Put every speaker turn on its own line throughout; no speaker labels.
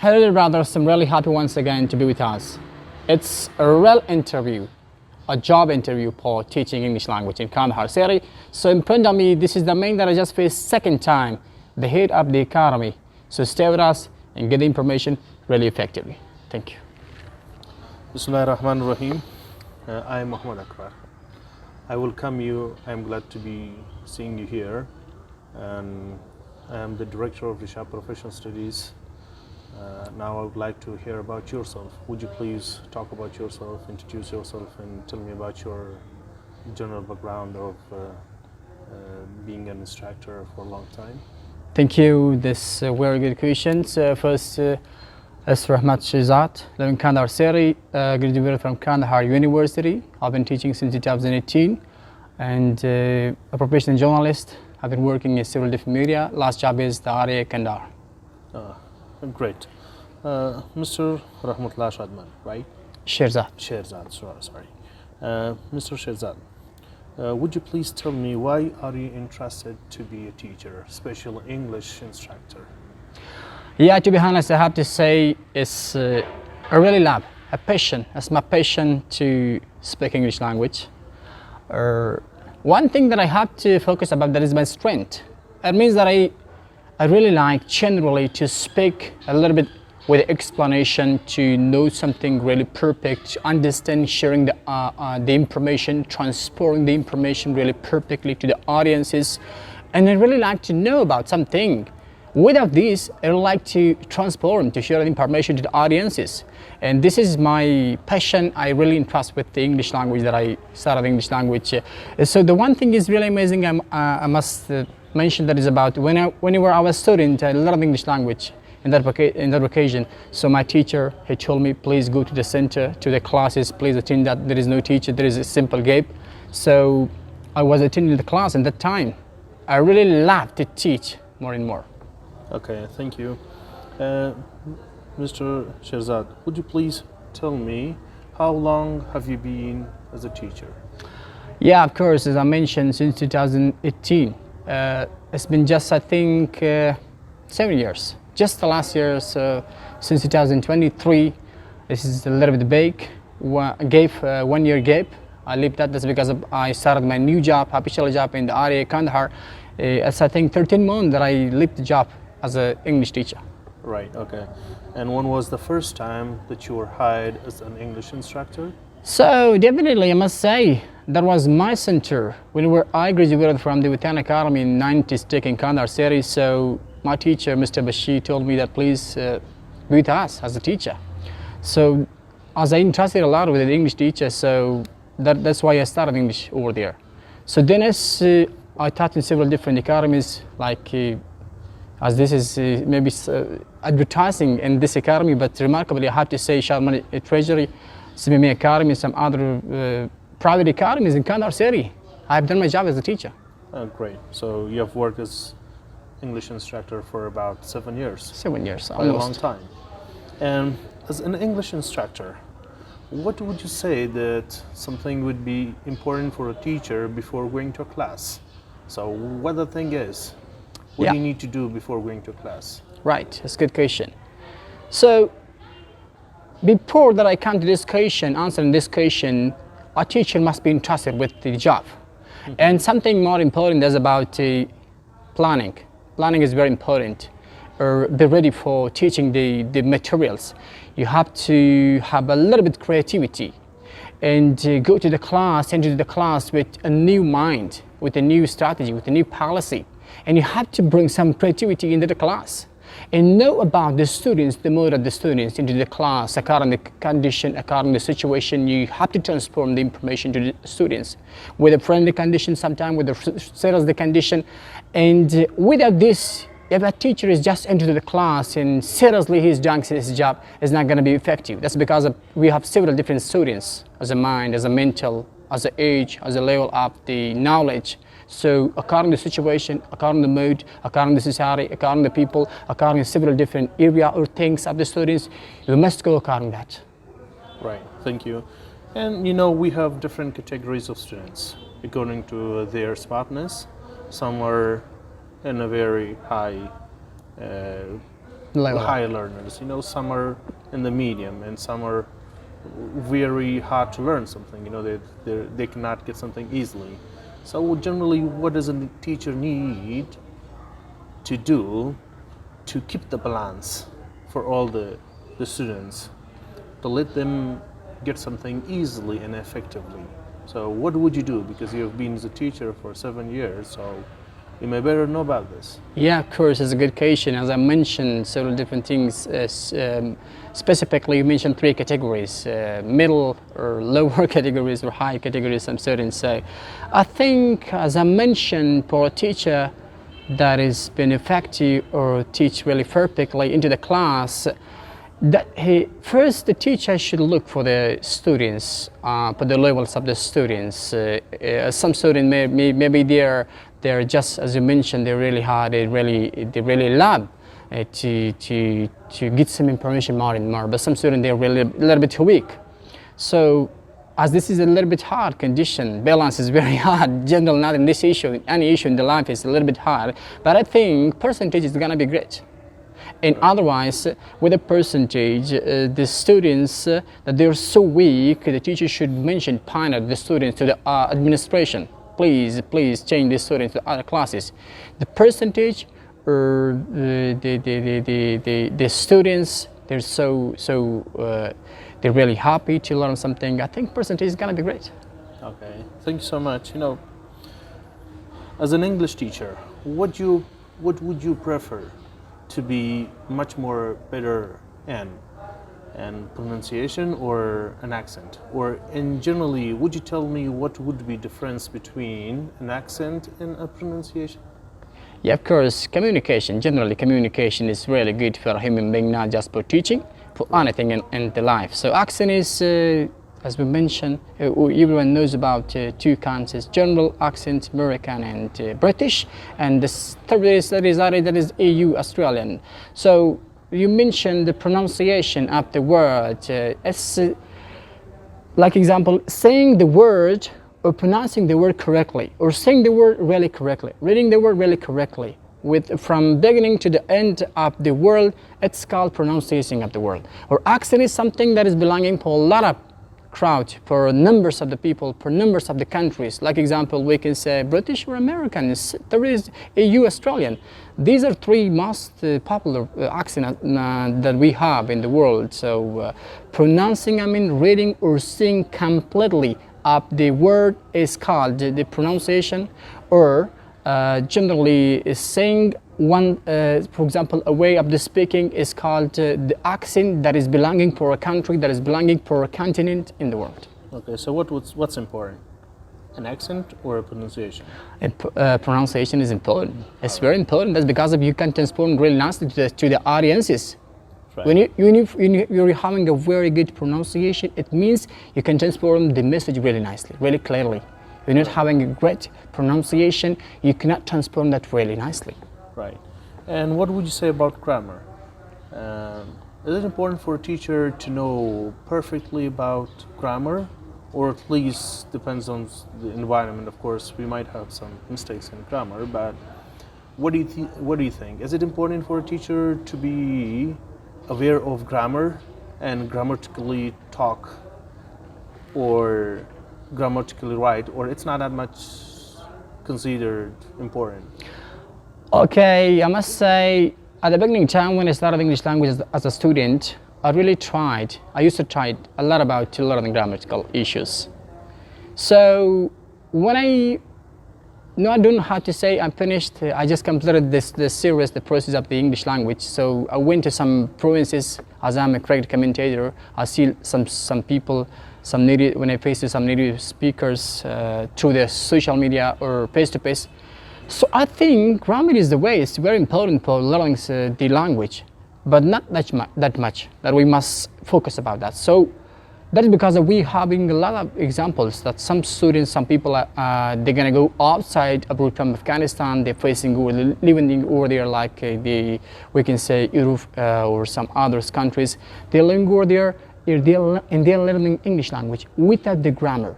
Hello, brothers. I'm really happy once again to be with us. It's a real interview, a job interview for teaching English language in Kandahar city. So in front of me, this is the main that I just faced second time, the head of the academy. So stay with us and get the information really effectively. Thank you.
Bismillah ar-Rahman ar-Rahim. I am Muhammad Akbar. I welcome you. I am glad to be seeing you here. And I am the director of Rishab Professional Studies. Now I would like to hear about yourself. Would you please talk about yourself, introduce yourself, and tell me about your general background of being an instructor for a long time?
Thank you. This very good questions. First, as Rahmat Shehzad, living in Kandahar city, graduated from Kandahar University. I've been teaching since 2018 and a professional journalist. I've been working in several different media. Last job is the RA Kandahar.
Great. Mr. Rahmatullah Shadman, right?
Shehzad.
Shehzad, sorry. Mr. Shehzad, would you please tell me why are you interested to be a teacher, special English instructor?
Yeah, to be honest, I have to say it's a really love, a passion. It's my passion to speak English language. One thing that I have to focus about that is my strength. It means that I really like generally to speak a little bit with explanation, to know something really perfect, to understand, sharing the information, transporting the information really perfectly to the audiences. And I really like to know about something. Without this, I would like to transform, to share the information to the audiences. And this is my passion. I really interest with the English language that I started English language. So the one thing is really amazing. I must mention that is about whenever I was student, I learned English language in that occasion. So my teacher, he told me, please go to the center, to the classes, please attend that. There is no teacher, there is a simple gap. So I was attending the class in that time. I really loved to teach more and more.
Okay, thank you. Mr. Shehzad, would you please tell me how long have you been as a teacher?
Yeah, of course, as I mentioned, since 2018. It's been just, I think, 7 years. Just the last year, so since 2023, this is a little bit big. Gave 1 year gap. I left that. That's because I started my new job, official job in the RA Kandahar. It's, I think, 13 months that I left the job as an English teacher.
Right, okay. And when was the first time that you were hired as an English instructor?
So definitely, I must say, that was my center. Whenever I graduated from the Withan Academy in 90s in Kandahar city, so my teacher, Mr. Bashir, told me that please be with us as a teacher. So as I interested a lot with the English teacher, so that's why I started English over there. So then as I taught in several different academies, like as this is maybe advertising in this academy, but remarkably I have to say Sharman Treasury, CMMA Academy, some other private academies in Kandahar city. I've done my job as a teacher.
Great. So you have worked as English instructor for about 7 years.
7 years,
Quite
almost.
a long time. And as an English instructor, what would you say that something would be important for a teacher before going to a class? So what the thing is, what do you need to do before going to a class?
Right, that's a good question. So before that I come to this question, answering this question, a teacher must be entrusted with the job. And something more important is about planning. Planning is very important. Be ready for teaching the materials. You have to have a little bit creativity and go to the class, enter the class with a new mind, with a new strategy, with a new policy. And you have to bring some creativity into the class and know about the students, the mood of the students into the class, according to the condition, according to the situation. You have to transform the information to the students with a friendly condition, sometimes with a serious condition. And without this, if a teacher is just into the class and seriously he's doing his job, it's not going to be effective. That's because we have several different students as a mind, as a mental, as an age, as a level of the knowledge. So according to the situation, according to the mood, according to society, according to people, according to several different area or things of the students, you must go according to that.
Right, thank you. And you know, we have different categories of students according to their smartness. Some are in a very high
Level.
high learners. Some are in the medium, and some are very hard to learn something. They cannot get something easily. So generally, what does a teacher need to do to keep the balance for all the students, to let them get something easily and effectively? So what would you do? Because you've been as a teacher for 7 years, so you may better know about this.
Yeah, of course, it's a good question. As I mentioned, several different things. Specifically, you mentioned 3 categories: middle or lower categories or high categories, some students say. I think, as I mentioned, for a teacher that is being effective or teach really perfectly into the class, that first the teacher should look for the students, for the levels of the students. Some students maybe they're just, as you mentioned, they're really hard. They really love to get some information more and more. But some students, they're really a little bit weak. So, as this is a little bit hard condition, balance is very hard. General, not in this issue, any issue in the life is a little bit hard. But I think percentage is gonna be great. And otherwise, with a percentage, the students that they're so weak, the teacher should mention, point out the students to the administration. Please change the students to other classes. The percentage or the students, they're they're really happy to learn something. I think percentage is gonna be great.
Okay, thank you so much. As an English teacher, what would you prefer to be much more better in pronunciation or an accent? Or in generally, would you tell me what would be difference between an accent and a pronunciation?
Yeah, of course, communication. Generally, communication is really good for a human being, not just for teaching, for anything in the life. So accent is, as we mentioned, everyone knows about 2 kinds: general accent, American and British, and the third that is EU, Australian. So you mentioned the pronunciation of the word. It's like example, saying the word or pronouncing the word correctly, or saying the word really correctly, reading the word really correctly, from beginning to the end of the word. It's called pronunciation of the word. Or accent is something that is belonging to a lot of crowd, for numbers of the people, for numbers of the countries. Like example, we can say British or American. There is EU, Australian. These are 3 most popular accents that we have in the world. So pronouncing, reading or saying completely of the word is called the pronunciation, or generally saying one, for example, a way of the speaking is called the accent that is belonging for a country, that is belonging for a continent in the world.
Okay, so what's important? An accent or a pronunciation?
Pronunciation is important. It's very important. That's because you can transform really nicely to the audiences. Right. When you're having a very good pronunciation, it means you can transform the message really nicely, really clearly. If you're not having a great pronunciation, you cannot transform that really nicely.
Right. And what would you say about grammar? Is it important for a teacher to know perfectly about grammar, or at least depends on the environment? Of course, we might have some mistakes in grammar, but what do you think? Is it important for a teacher to be aware of grammar and grammatically talk or grammatically write, or it's not that much considered important?
Okay, I must say, at the beginning time when I started English language as a student, I used to try a lot about learning grammatical issues. So when I don't know how to say I'm finished, I just completed the series, the process of the English language. So I went to some provinces, as I'm a correct commentator. I see some people, when I face some native speakers through the social media or face-to-face. So I think grammar is the way. It's very important for learning the language, but not that much that we must focus about that. So that is because we having a lot of examples that some students, some people, they're gonna go outside abroad from Afghanistan. They're facing or living over there, like we can say Europe or some other countries. They're living over there, and they're learning English language without the grammar.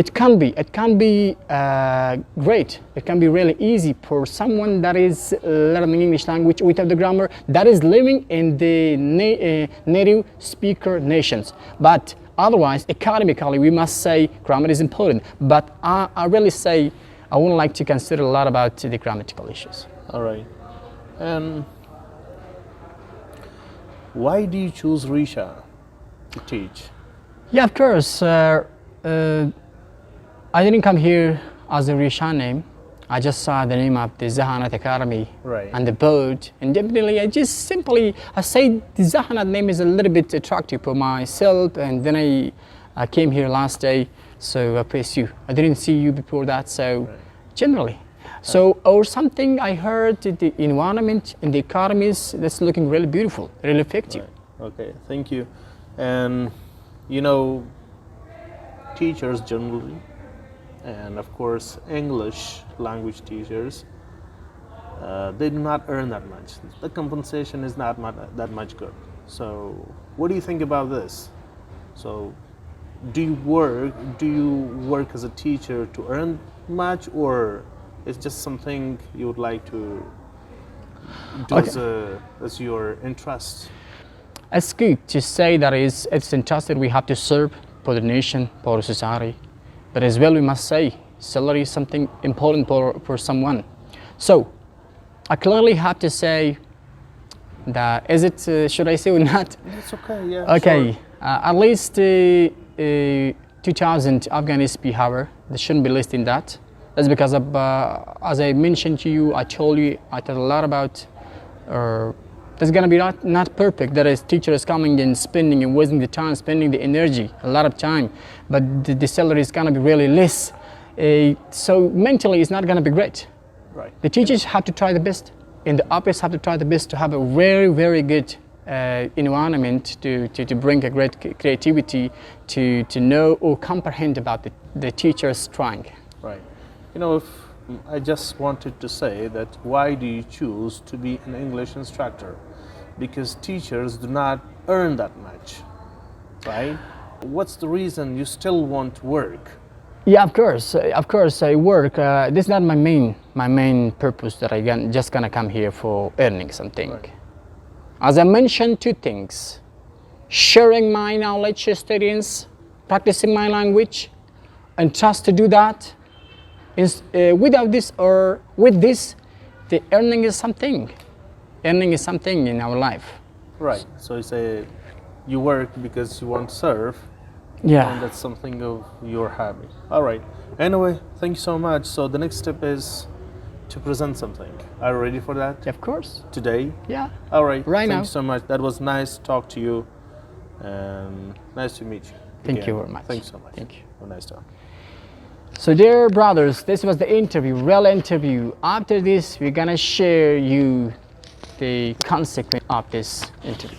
It can be great. It can be really easy for someone that is learning English language without the grammar, that is living in the native speaker nations. But otherwise, academically, we must say grammar is important. But I really say I wouldn't like to consider a lot about the grammatical issues.
All right. And why do you choose Risha to teach?
Yeah, of course. I didn't come here as a Risha name. I just saw the name of the Zahanat Academy
Right.
and the board, and definitely I say the Zahanat name is a little bit attractive for myself, and then I came here last day, so I praise you. I didn't see you before that, so generally. So, or something I heard the environment in the academies that's looking really beautiful, really effective.
Okay, thank you. And you know, teachers generally, and of course English language teachers, they do not earn that much. The compensation is not that much good. So what do you think about this? So do you work as a teacher to earn much, or it's just something you would like to do as your interest?
It's good to say that it's interesting we have to serve for the nation, for the society. But as well, we must say salary is something important for someone. So I clearly have to say that should I say or not?
It's okay, yeah.
Okay,
Sure.
At least 2,000 Afghanis per hour. They shouldn't be listing that. That's because of, as I mentioned to you, I told you, I thought a lot about that's gonna be not perfect. That is, teachers coming and spending and wasting the time, spending the energy, a lot of time, but the salary is gonna be really less. So mentally, it's not gonna be great.
Right.
The teachers have to try the best, and the office have to try the best to have a very, very good environment to bring a great creativity to know or comprehend about the teachers trying.
Right. You know, if I just wanted to say that why do you choose to be an English instructor? Because teachers do not earn that much, right? What's the reason you still want to work?
Yeah, of course, I work. This is not my main purpose that just gonna come here for earning something.
Right.
As I mentioned, two things: sharing my knowledge, experience, practicing my language, and trust to do that. Without this or with this, the earning is something. Earning is something in our life.
Right. So you say you work because you want to serve, and
Yeah.
that's something of your hobby. All right. Anyway, thank you so much. So the next step is to present something. Are you ready for that?
Of course.
Today?
Yeah.
All right.
Right
Thank
now.
you so much. That was nice to talk to you, and nice to meet you.
Thank
again.
you very much.
Thanks so much.
Thank you.
Have a nice talk.
So dear brothers, this was the interview, real interview. After this, we're gonna share you the consequence of this interview.